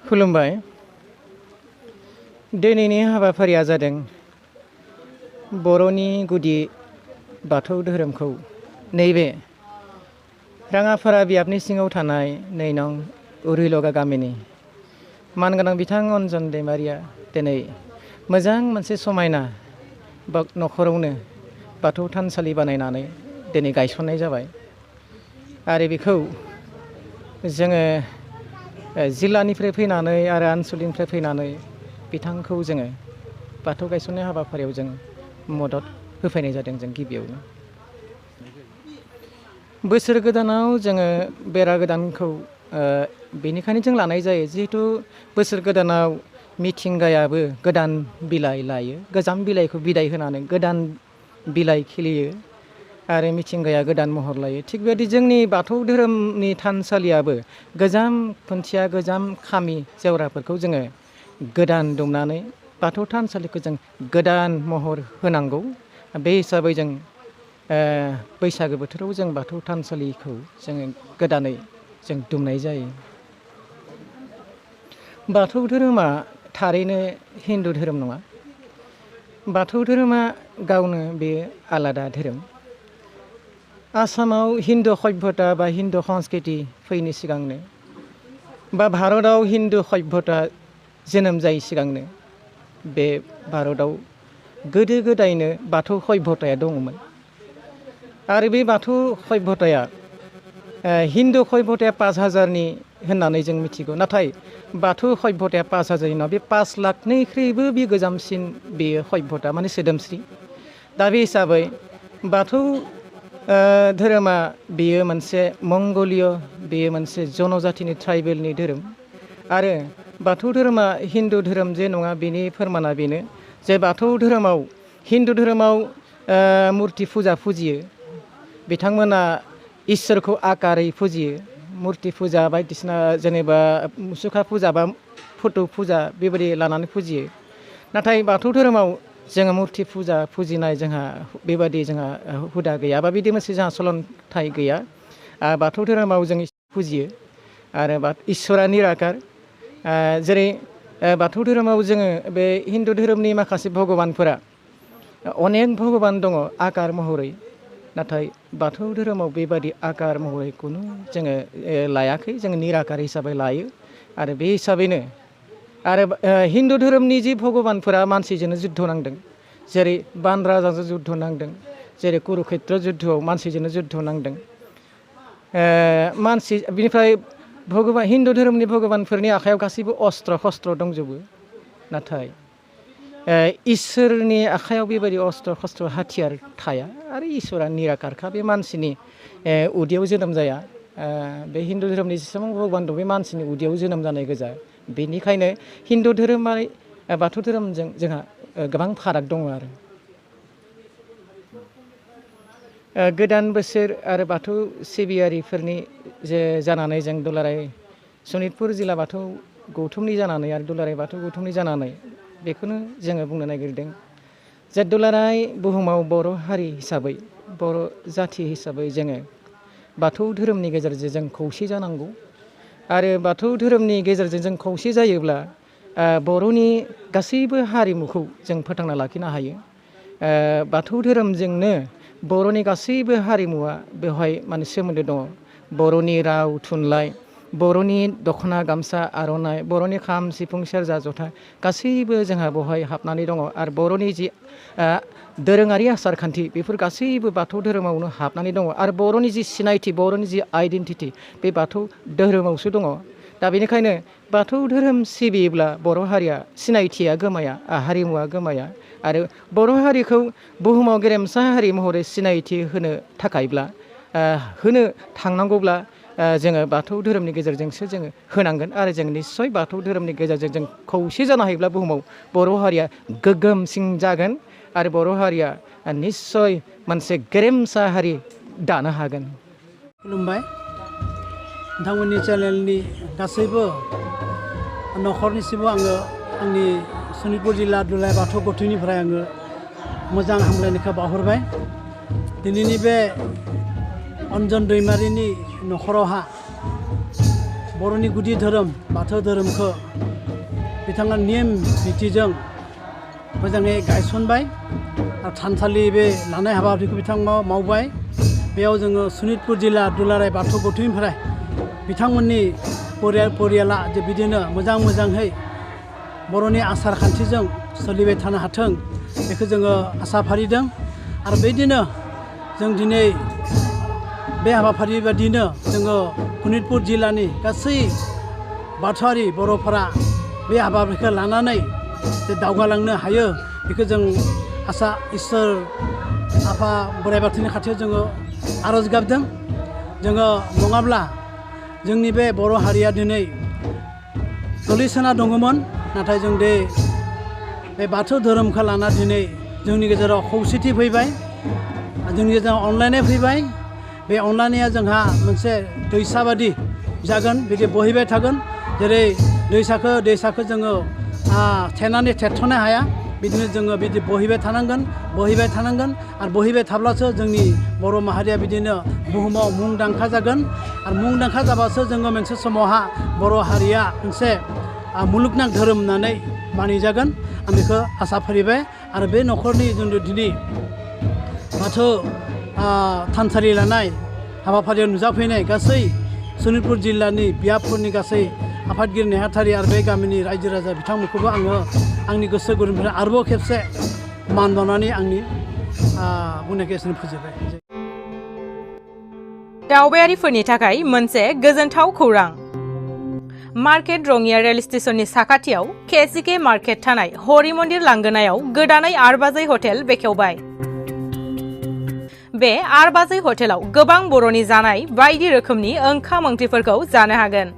खुलुमबाय। दिनैनि हाबाफारिया जादों बर'नि गुदि बाथौ धोरोमखौ नैबे राङाफारा बियाबनि सिङाव थानाय 2 नं उरुलगा गामिनि मानगोनां बिथां अन्जन दैमारिया दिनै मोजां मोनसे समायना नखरावनो बाथौ थानसालि बानायनानै दिनै गायसननाय जाबाय आरो बेखौ जोङो जिल्लानिफ्राय फैनानै आरो आनसलिकनिफ्राय फैनानै बिथांखौ जोङो बाथौ गायसननाय हाबाफारियाव जों मदद होफैनाय जादों। जों गिबियावनो बोसोर गोदानाव जोङो बेरा गोदानखौ बेनिखायनो जों लानाय जायो जिहेथु बोसोर गोदानाव मिथिंगायाबो गोदान बिलाइ लायो, गोजाम बिलाइखौ बिदाय होनानै गोदान बिलाइ खिलियो आरो मिथिंगाया गोदान महर लायो। थिग बेबायदि जोंनि बाथौ धोरोमनि थानसालियाबो गोजाम खुन्थिया, गोजाम खामि जेवराफोरखौ जोङो गोदान दुमनानै बाथौ थानसालिखौ जों गोदान महर होनांगौ। बे हिसाबै जों बैसागो बोथोराव जों बाथौ थानसालिखौ जोङो गोदानै जों दुमनाय जायो। बाथौ धोरोमा थारैनो हिन्दु धोरोम नङा। बाथौ धोरोमा गावनो बे आलादा धोरोम। आसामाव हिन्दु सभ्यता बा हिन्दु संस्कृति फैनो सिगांनो बा भारतआव हिन्दु सभ्यता जोनोम जायै सिगांनो बे भारतआव गोदो गोदायनो बाथौ सभ्यताया दङमोन आरो बे बाथौ सभ्यताया हिन्दु सभ्यताया 5000नि होननानै जों मिथिगौ, नाथाय बाथौ सभ्यताया 5000नि नङा, बे 5 लाखनिख्रुइबो बे गोजामसिन बेयो सभ्यता माने सोदोमस्रि। दा बे हिसाबै बाथौ धोरोमा बेयो मोनसे मंगलिय, बेयो मोनसे जनजातिनि ट्राइबेलनि धोरोम आरो बाथौ धोरोमा हिन्दु धोरोम जे नङा बेनि फोरमाना बेनो जे बाथौ धोरोमाव हिन्दु धोरोमाव मुर्ति फुजा फुजियो, बिथांमोना इसोरखौ आकारै फुजियो, मुर्ति फुजा बायदिसिना जेनेबा मुसुखा फुजा बा फट' फुजा बेबायदि लानानै फुजियो। नाथाय बाथौ धोरोमाव जोङो मुर्ति फुजा फुजिनाय जोंहा बेबादि जोंहा हुदा गैया बा बिदि मोनसे जोंहा सोलोंथाइ गैया। बाथौ धोरोमाव जों फुजियो आरो इसोरा निराकार। जेरै बाथौ धोरोमाव जोङो बे हिन्दु धोरोमनि माखासे भगबानफोरा अनेक भगबान दङ आकार महरै, नाथाय बाथौ धोरोमाव बेबादि आकार महरै खुनु जोङो लायाखै, जोङो निराकार हिसाबै लायो आरो बे हिसाबैनो आरो हिन्दु धोरोमनि जि भगबानफोरा मानसिजोंनो जुद्ध नांदों, जेरै बान राजाजों जुद्ध नांदों, जेरै कुरुक्षेत्र जुद्धआव मानसिजोंनो जुद्ध नांदों। मानसि बिनिफ्राय भगबान हिन्दु धोरोमनि भगबानफोरनि आखायाव गासैबो अस्त्र शस्त्र दंजोबो, नाथाय इसोरनि आखायाव बेबायदि अस्त्र शस्त्र हाथियार थाया आरो इसोरा निराकारखा, बे मानसिनि उदैयाव जोनोम जाया। बे हिन्दु धोरोमनि जेसेबां भगबान दं बे मानसिनि उदैयाव जोनोम जानाय गोजा। बेनिखायनो हिन्दु धोरोमारि बाथौ धोरोमजों जोंहा गोबां फाराग दङ आरो गोदान बोसोर आरो बाथौ सिबियारिफोरनि जानानै जों दुलाराय सनितपुर जिल्ला बाथौ गौथुमनि जानानै आरो दुलाराय बाथौ गौथुमनि जानानै बेखौनो जोङो बुंनो नागिरदों जे दुलाराय बुहुमाव बर' हारि हिसाबै, बर' जाथि हिसाबै जोङो बाथौ धोरोमनि गेजेरजों जों खौसे जानांगौ आरो बाथौ धोरोमनि गेजेरजों जों खौसे जायोब्ला बर'नि गासैबो हारिमुखौ जों फोथांना लाखिनो हायो। बाथौ धोरोमजोंनो बर'नि गासैबो हारिमुवा बेवहाय माने सोमोन्दो दङ। बर'नि राव थुनलाइ, बर'नि दख'ना गामसा आर'नाइ, बर'नि खाम सिफुं सेरजा जथा गासैबो जोंहा बेवहाय हाबनानै दङ आरो बर'नि जि दोरोङारि आसार खान्थि बेफोर गासैबो बाथौ धोरोमावनो हाबनानै दङ आरो बर'नि जि सिनायथि, बर'नि जि आइडेन्टिटि बे बाथौ धोरोमावसो दङ। दा बेनिखायनो बाथौ धोरोम सिबियोब्ला बर' हारिया सिनायथिया गोमाया, हारिमुवा गोमाया आरो बर' हारिखौ बुहुमाव गेरेमसा हारि महरै सिनायथि होनो थाखायब्ला होनो थांनांगौब्ला जोङो बाथौ धोरोमनि गेजेरजोंसो जोङो होनांगोन आरो जों निस्सय बाथौ धोरोमनि गेजेरजों जों खौसे जानो हायोब्ला बुहुमाव बर' हारिया गोग्गोमसिन जागोन आरो बर' हारिया निस्सय मोनसे गेरेमसा हारि दानो हागोन। खुलुमबाय। नोंथांमोननि चेनेलनि गासैबो न'खरनिसिमबो आङो आंनि सनितपुर जिल्ला दुलाराय बाथौ गौथुमनिफ्राय आङो मोजां हामलायनायखौ बावहरबाय। दिनैनि बे अन्जन दैमारिनि न'खरावहा बर'नि गुदि धोरोम बाथौ धोरोमखौ बिथाङा नेम निथिजों मोजाङै गायसनबाय आरो थानसालि बे लानाय हाबाफारिखौ बिथांमोना मावबाय बेयाव जोङो सनितपुर जिल्ला दुलाराय बाथौ गौथुमनिफ्राय बिथांमोननि परियाला जे बिदिनो मोजाङै बर'नि आसार खान्थिजों सोलिबाय थानो हाथों बेखौ जोङो आसा फारिदों आरो बेदिनो जों दिनै बे हाबाफारि बादिनो जोङो सनितपुर जिल्लानि गासै बाथौआरि बर'फोरा बे हाबाफारिखौ लानानै जे दावगालांनो हायो बेखौ जों आसा इसोर आफा बोराइ बाथौनि खाथियाव जोङो आर'ज गाबदों जोङो नङाब्ला जोंनि बे बर' हारिया दिनै गोलैसोना दङमोन नाथाय जों बे बाथौ धोरोमखौ लाना दिनै जोंनि गेजेराव खौसेथि फैबाय जोंनि गेजेराव अनलायनाय फैबाय बे अनलायनाया जोंहा मोनसे दैसा बादि जागोन बिदि बोहैबाय थागोन जेरै दैसाखौ जोङो थेनानै थेरथ'नो हाया बिदिनो जोङो बिदि बोहैबाय थानांगोन आरो बोहैबाय थाब्लासो जोंनि बर' माहारिया बिदिनो बुहुमाव मुंदांखा जागोन आरो मुंदांखा जाबासो जोङो मोनसे समावहा बर' हारिया मोनसे मुलुगनां धोरोम होननानै मानिजागोन आं बेखौ आसा फारिबाय आरो बे न'खरनि जों दिनै बाथौ थानसालि लानाय हाबाफारियाव नुजाफैनाय गासै सनितपुर जिल्लानि बियाबफोरनि गासै आफादगिरि नेहाथारि आरो बे गामिनि रायजो राजा बिथांमोनखौबो आङो आंनि गोसो गोरबोनिफ्राय आरोबाव खेबसे मान बावनानै आंनि बुंनायखौ एसेनो फोजोबबाय। दावबायारिफोरनि थाखाय मोनसे गोजोनथाव खौरां मार्केट रङिया रेल स्टेशननि साखाथियाव केसिके मार्केट थानाय हरि मन्दिर लांगोनायाव गोदानै आरबाजै हटेल बेखेवबाय। बे आरबाजै हटेलाव गोबां बर'नि जानाय बायदि रोखोमनि ओंखाम ओंख्रिफोरखौ जानो हागोन।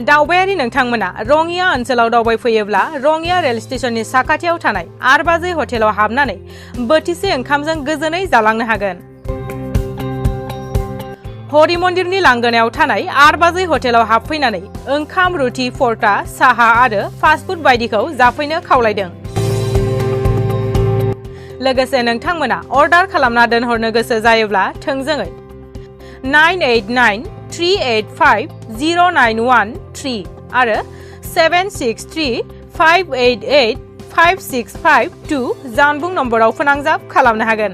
दावबायारि नोंथांमोना रङिया ओनसोलाव दावबायफैयोब्ला रङिया रेल स्टेशननि साखाथियाव थानाय आरबाजै हटेलाव हाबनानै बोथिसे ओंखामजों गोजोनै जालांनो हागोन। हरि मन्दिरनि लांगोनायाव थानाय आरबाजै हटेलाव हाबफैनानै ओंखाम रुटि फरटा साहा आरो फास्टफुड बायदिखौ जाफैनो खावलायदों। लोगोसे नोंथांमोना अर्डार खालामना दोनहरनो गोसो जायोब्ला थोंजोङै 9893850913 आरो 7635885652 जानबुं नम्बराव फोनांजाब खालामनो हागोन।